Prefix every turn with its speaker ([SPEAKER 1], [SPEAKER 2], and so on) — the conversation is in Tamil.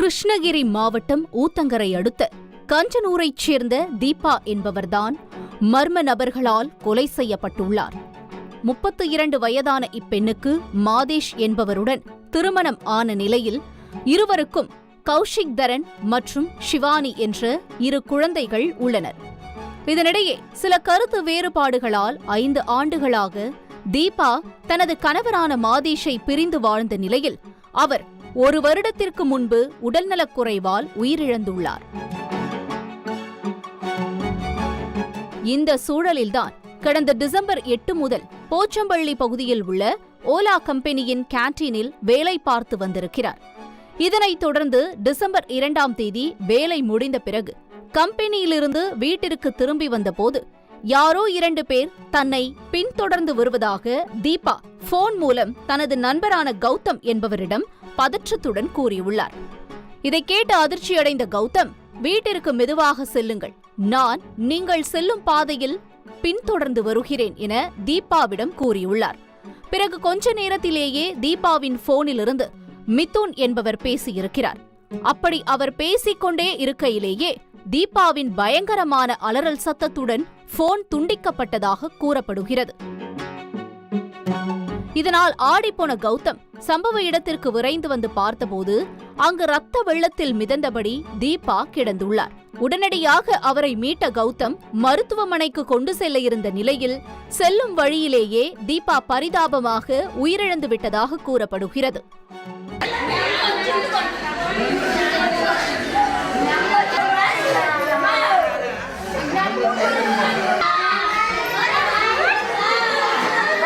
[SPEAKER 1] கிருஷ்ணகிரி மாவட்டம் ஊத்தங்கரை அடுத்த கஞ்சனூரைச் சேர்ந்த தீபா என்பவர்தான் மர்ம நபர்களால் கொலை செய்யப்பட்டுள்ளார். 32 வயதான இப்பெண்ணுக்கு மாதேஷ் என்பவருடன் திருமணம் ஆன நிலையில் இருவருக்கும் கௌஷிக் தரன் மற்றும் ஷிவானி என்ற 2 குழந்தைகள் உள்ளனர். இதனிடையே சில கருத்து வேறுபாடுகளால் 5 ஆண்டுகளாக தீபா தனது கணவரான மாதேஷை பிரிந்து வாழ்ந்த நிலையில் அவர் 1 வருடத்திற்கு முன்பு உடல்நலக்குறைவால் உயிரிழந்துள்ளார். இந்த சூழலில்தான் கடந்த டிசம்பர் 8 முதல் போச்சம்பள்ளி பகுதியில் உள்ள ஓலா கம்பெனியின் கேன்டீனில் வேலை பார்த்து வந்திருக்கிறார். இதனைத் தொடர்ந்து டிசம்பர் 2ஆம் தேதி வேலை முடிந்த பிறகு கம்பெனியிலிருந்து வீட்டிற்கு திரும்பி வந்தபோது யாரோ 2 பேர் தன்னை பின்தொடர்ந்து வருவதாக தீபா போன் மூலம் தனது நண்பரான கௌதம் என்பவரிடம் பதற்றத்துடன் கூறியுள்ளார். இதை கேட்டு அதிர்ச்சியடைந்த கௌதம், வீட்டிற்கு மெதுவாக செல்லுங்கள், நான் நீங்கள் செல்லும் பாதையில் பின்தொடர்ந்து வருகிறேன் என தீபாவிடம் கூறியுள்ளார். பிறகு கொஞ்ச நேரத்திலேயே தீபாவின் போனிலிருந்து மிதுன் என்பவர் பேசியிருக்கிறார். அப்படி அவர் பேசிக்கொண்டே இருக்கையிலேயே தீபாவின் பயங்கரமான அலறல் சத்தத்துடன் போன் துண்டிக்கப்பட்டதாக கூறப்படுகிறது. இதனால் ஆடிப்போன கௌதம் சம்பவ இடத்திற்கு விரைந்து வந்து பார்த்தபோது அங்கு ரத்த வெள்ளத்தில் மிதந்தபடி தீபா கிடந்துள்ளார். உடனடியாக அவரை மீட்ட கௌதம் மருத்துவமனைக்கு கொண்டு செல்ல இருந்த நிலையில் செல்லும் வழியிலேயே தீபா பரிதாபமாக உயிரிழந்து விட்டதாக கூறப்படுகிறது.